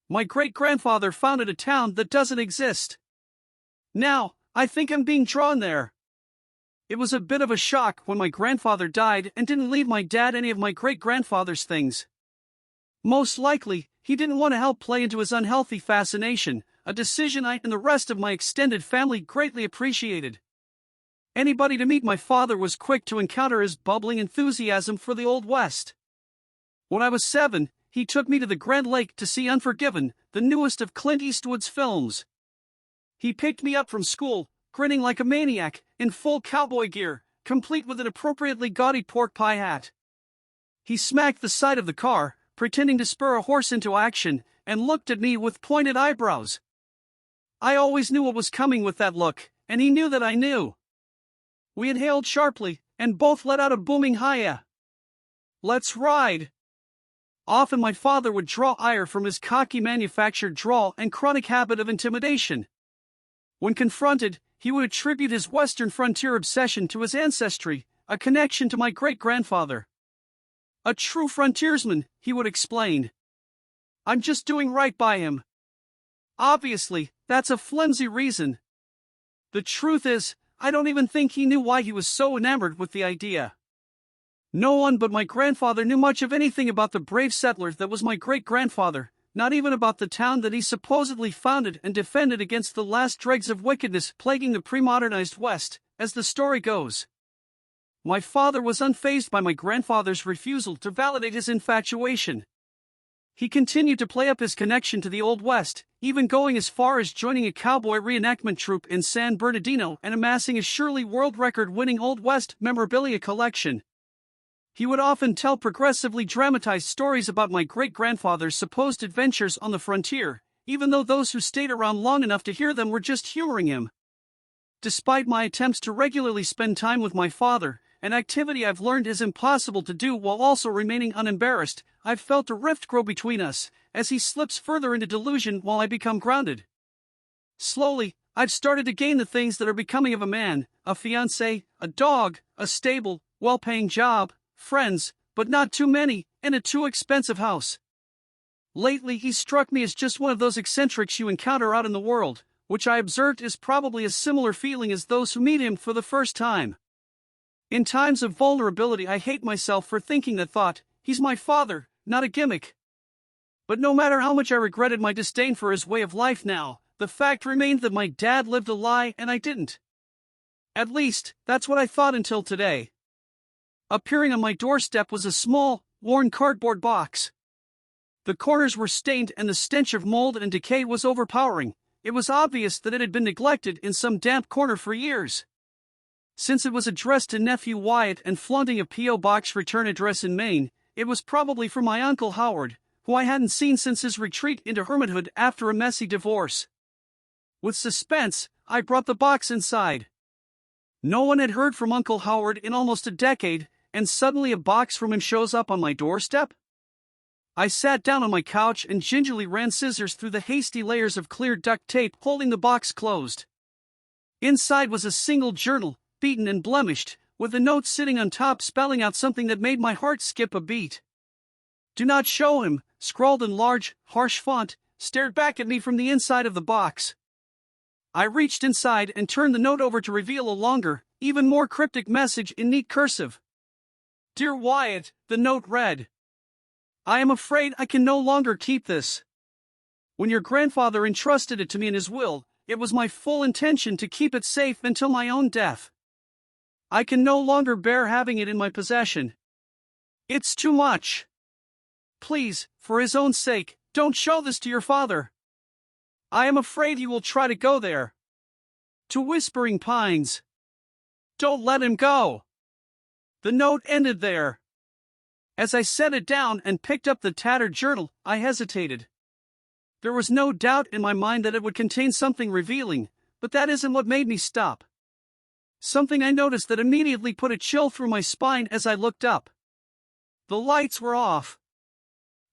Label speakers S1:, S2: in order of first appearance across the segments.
S1: My great-grandfather founded a town that doesn't exist. Now, I think I'm being drawn there. It was a bit of a shock when my grandfather died and didn't leave my dad any of my great-grandfather's things. Most likely, he didn't want to help play into his unhealthy fascination, a decision I and the rest of my extended family greatly appreciated. Anybody to meet my father was quick to encounter his bubbling enthusiasm for the Old West. When I was 7, he took me to the Grand Lake to see Unforgiven, the newest of Clint Eastwood's films. He picked me up from school, grinning like a maniac, in full cowboy gear, complete with an appropriately gaudy pork pie hat. He smacked the side of the car, pretending to spur a horse into action, and looked at me with pointed eyebrows. I always knew what was coming with that look, and he knew that I knew. We inhaled sharply, and both let out a booming Hyaah. Let's ride! Often my father would draw ire from his cocky manufactured drawl and chronic habit of intimidation. When confronted, he would attribute his western frontier obsession to his ancestry, a connection to my great-grandfather. A true frontiersman, he would explain. I'm just doing right by him. Obviously, that's a flimsy reason. The truth is, I don't even think he knew why he was so enamored with the idea. No one but my grandfather knew much of anything about the brave settler that was my great-grandfather, not even about the town that he supposedly founded and defended against the last dregs of wickedness plaguing the pre-modernized West, as the story goes. My father was unfazed by my grandfather's refusal to validate his infatuation. He continued to play up his connection to the Old West, even going as far as joining a cowboy reenactment troupe in San Bernardino and amassing a surely world record-winning Old West memorabilia collection. He would often tell progressively dramatized stories about my great-grandfather's supposed adventures on the frontier, even though those who stayed around long enough to hear them were just humoring him. Despite my attempts to regularly spend time with my father, an activity I've learned is impossible to do while also remaining unembarrassed, I've felt a rift grow between us, as he slips further into delusion while I become grounded. Slowly, I've started to gain the things that are becoming of a man: a fiancé, a dog, a stable, well-paying job, friends, but not too many, and a too expensive house. Lately he's struck me as just one of those eccentrics you encounter out in the world, which I observed is probably a similar feeling as those who meet him for the first time. In times of vulnerability I hate myself for thinking that thought: he's my father, not a gimmick. But no matter how much I regretted my disdain for his way of life now, the fact remained that my dad lived a lie and I didn't. At least, that's what I thought until today. Appearing on my doorstep was a small, worn cardboard box. The corners were stained and the stench of mold and decay was overpowering. It was obvious that it had been neglected in some damp corner for years. Since it was addressed to nephew Wyatt and flaunting a P.O. Box return address in Maine, it was probably from my Uncle Howard, who I hadn't seen since his retreat into hermithood after a messy divorce. With suspense, I brought the box inside. No one had heard from Uncle Howard in almost a decade, and suddenly a box from him shows up on my doorstep? I sat down on my couch and gingerly ran scissors through the hasty layers of clear duct tape holding the box closed. Inside was a single journal, beaten and blemished, with a note sitting on top spelling out something that made my heart skip a beat. "Do not show him," scrawled in large, harsh font, stared back at me from the inside of the box. I reached inside and turned the note over to reveal a longer, even more cryptic message in neat cursive. "Dear Wyatt," the note read, "I am afraid I can no longer keep this. When your grandfather entrusted it to me in his will, it was my full intention to keep it safe until my own death. I can no longer bear having it in my possession. It's too much. Please, for his own sake, don't show this to your father. I am afraid he will try to go there. To Whispering Pines. Don't let him go." The note ended there. As I set it down and picked up the tattered journal, I hesitated. There was no doubt in my mind that it would contain something revealing, but that isn't what made me stop. Something I noticed that immediately put a chill through my spine as I looked up. The lights were off.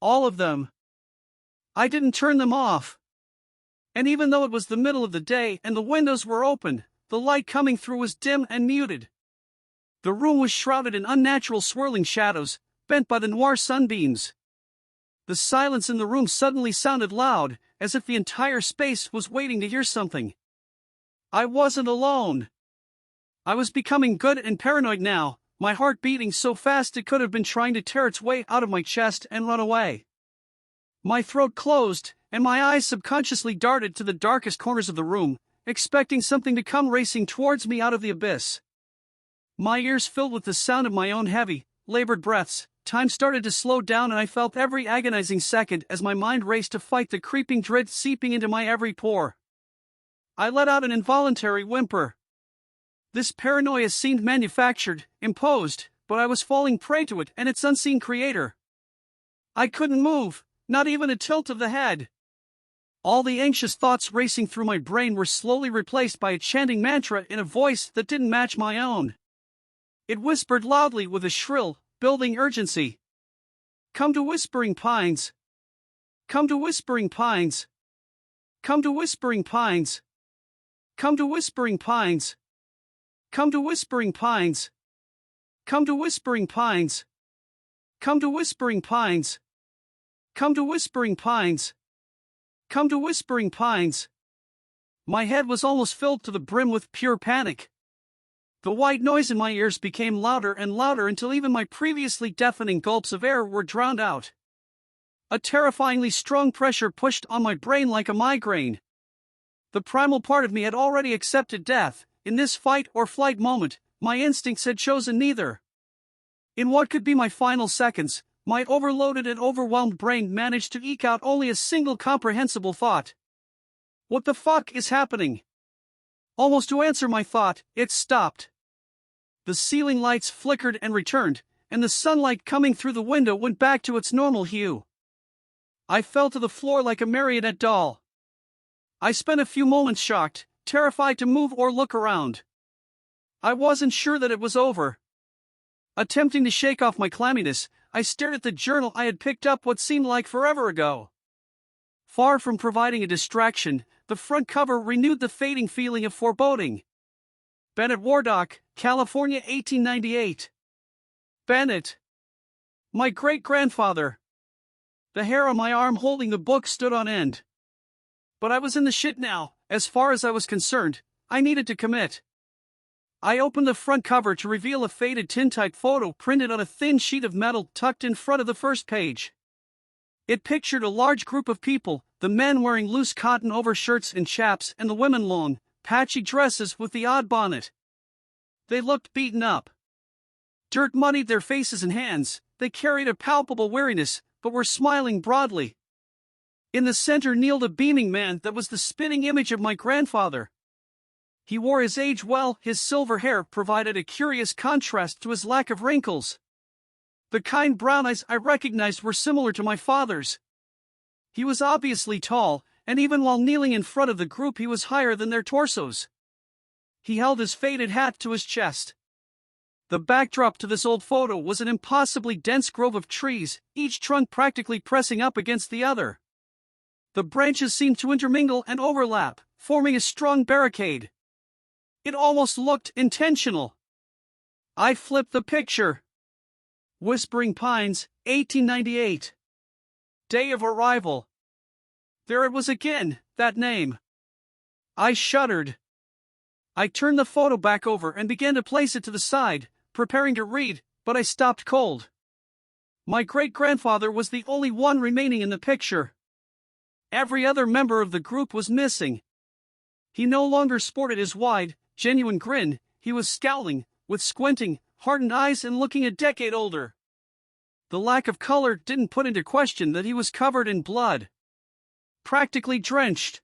S1: All of them. I didn't turn them off. And even though it was the middle of the day and the windows were open, the light coming through was dim and muted. The room was shrouded in unnatural swirling shadows, bent by the noir sunbeams. The silence in the room suddenly sounded loud, as if the entire space was waiting to hear something. I wasn't alone. I was becoming good and paranoid now, my heart beating so fast it could have been trying to tear its way out of my chest and run away. My throat closed, and my eyes subconsciously darted to the darkest corners of the room, expecting something to come racing towards me out of the abyss. My ears filled with the sound of my own heavy, labored breaths. Time started to slow down and I felt every agonizing second as my mind raced to fight the creeping dread seeping into my every pore. I let out an involuntary whimper. This paranoia seemed manufactured, imposed, but I was falling prey to it and its unseen creator. I couldn't move, not even a tilt of the head. All the anxious thoughts racing through my brain were slowly replaced by a chanting mantra in a voice that didn't match my own. It whispered loudly with a shrill, building urgency. Come to Whispering Pines. Come to Whispering Pines. Come to Whispering Pines. Come to Whispering Pines. Come to Whispering Pines. Come to Whispering Pines. Come to Whispering Pines. Come to Whispering Pines. Come to Whispering Pines. My head was almost filled to the brim with pure panic. The white noise in my ears became louder and louder until even my previously deafening gulps of air were drowned out. A terrifyingly strong pressure pushed on my brain like a migraine. The primal part of me had already accepted death. In this fight or flight moment, my instincts had chosen neither. In what could be my final seconds, my overloaded and overwhelmed brain managed to eke out only a single comprehensible thought. What the fuck is happening? Almost to answer my thought, it stopped. The ceiling lights flickered and returned, and the sunlight coming through the window went back to its normal hue. I fell to the floor like a marionette doll. I spent a few moments shocked, terrified to move or look around. I wasn't sure that it was over. Attempting to shake off my clamminess, I stared at the journal I had picked up what seemed like forever ago. Far from providing a distraction, the front cover renewed the fading feeling of foreboding. Bennett Wardock, California, 1898. Bennett. My great-grandfather. The hair on my arm holding the book stood on end. But I was in the shit now. As far as I was concerned, I needed to commit. I opened the front cover to reveal a faded tintype photo printed on a thin sheet of metal tucked in front of the first page. It pictured a large group of people, the men wearing loose cotton overshirts and chaps and the women long, patchy dresses with the odd bonnet. They looked beaten up. Dirt muddied their faces and hands, they carried a palpable weariness, but were smiling broadly. In the center kneeled a beaming man that was the spitting image of my grandfather. He wore his age well, his silver hair provided a curious contrast to his lack of wrinkles. The kind brown eyes I recognized were similar to my father's. He was obviously tall, and even while kneeling in front of the group he was higher than their torsos. He held his faded hat to his chest. The backdrop to this old photo was an impossibly dense grove of trees, each trunk practically pressing up against the other. The branches seemed to intermingle and overlap, forming a strong barricade. It almost looked intentional. I flipped the picture. Whispering Pines, 1898. Day of arrival. There it was again, that name. I shuddered. I turned the photo back over and began to place it to the side, preparing to read, but I stopped cold. My great-grandfather was the only one remaining in the picture. Every other member of the group was missing. He no longer sported his wide, genuine grin, he was scowling, with squinting, hardened eyes and looking a decade older. The lack of color didn't put into question that he was covered in blood. Practically drenched.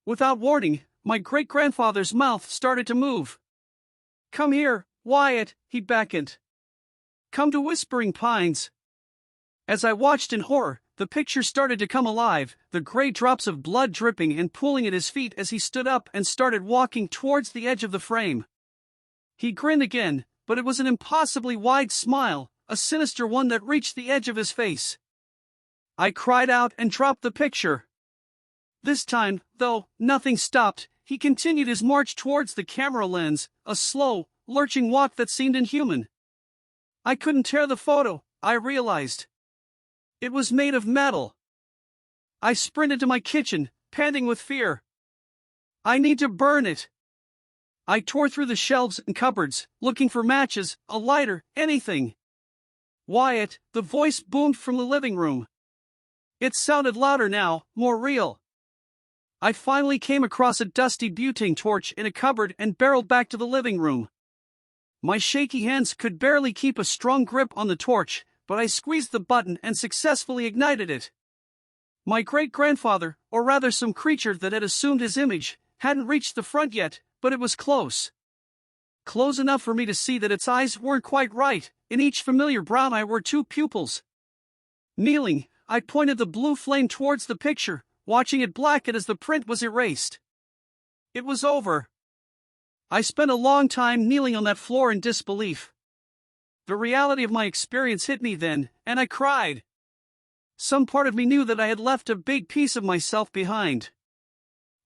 S1: Without warning, my great-grandfather's mouth started to move. Come here, Wyatt, he beckoned. Come to Whispering Pines. As I watched in horror, the picture started to come alive, the gray drops of blood dripping and pooling at his feet as he stood up and started walking towards the edge of the frame. He grinned again, but it was an impossibly wide smile, a sinister one that reached the edge of his face. I cried out and dropped the picture. This time, though, nothing stopped. He continued his march towards the camera lens, a slow, lurching walk that seemed inhuman. I couldn't tear the photo, I realized. It was made of metal. I sprinted to my kitchen, panting with fear. I need to burn it. I tore through the shelves and cupboards, looking for matches, a lighter, anything. Wyatt, the voice boomed from the living room. It sounded louder now, more real. I finally came across a dusty butane torch in a cupboard and barreled back to the living room. My shaky hands could barely keep a strong grip on the torch, but I squeezed the button and successfully ignited it. My great-grandfather, or rather some creature that had assumed his image, hadn't reached the front yet, but it was close. Close enough for me to see that its eyes weren't quite right. In each familiar brown eye were two pupils. Kneeling, I pointed the blue flame towards the picture, watching it blacken as the print was erased. It was over. I spent a long time kneeling on that floor in disbelief. The reality of my experience hit me then, and I cried. Some part of me knew that I had left a big piece of myself behind.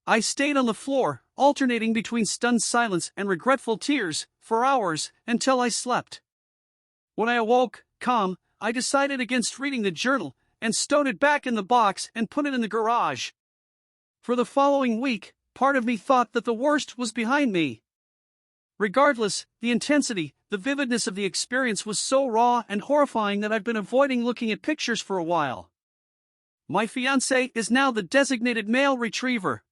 S1: I stayed on the floor, alternating between stunned silence and regretful tears, for hours, until I slept. When I awoke, calm, I decided against reading the journal, and stowed it back in the box and put it in the garage. For the following week, part of me thought that the worst was behind me. Regardless, the intensity, the vividness of the experience was so raw and horrifying that I've been avoiding looking at pictures for a while. My fiancé is now the designated male retriever.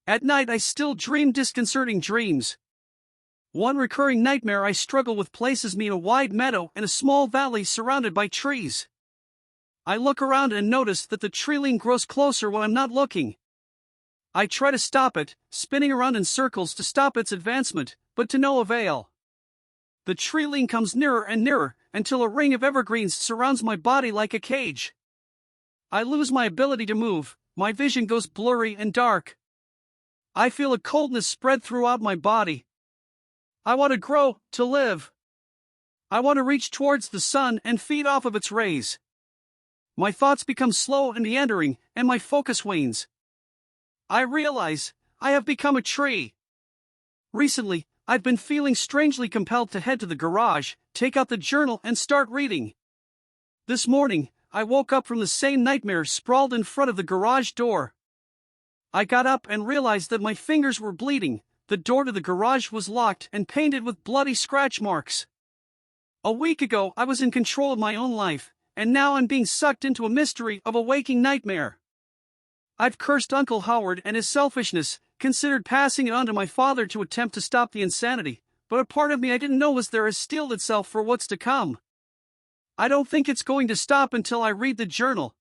S1: At night I still dream disconcerting dreams. One recurring nightmare I struggle with places me in a wide meadow in a small valley surrounded by trees. I look around and notice that the treeling grows closer when I'm not looking. I try to stop it, spinning around in circles to stop its advancement, but to no avail. The treeling comes nearer and nearer, until a ring of evergreens surrounds my body like a cage. I lose my ability to move, my vision goes blurry and dark. I feel a coldness spread throughout my body. I want to grow, to live. I want to reach towards the sun and feed off of its rays. My thoughts become slow and meandering, and my focus wanes. I realize, I have become a tree. Recently, I've been feeling strangely compelled to head to the garage, take out the journal and start reading. This morning, I woke up from the same nightmare sprawled in front of the garage door. I got up and realized that my fingers were bleeding, the door to the garage was locked and painted with bloody scratch marks. A week ago I was in control of my own life, and now I'm being sucked into a mystery of a waking nightmare. I've cursed Uncle Howard and his selfishness, considered passing it on to my father to attempt to stop the insanity, but a part of me I didn't know was there has steeled itself for what's to come. I don't think it's going to stop until I read the journal.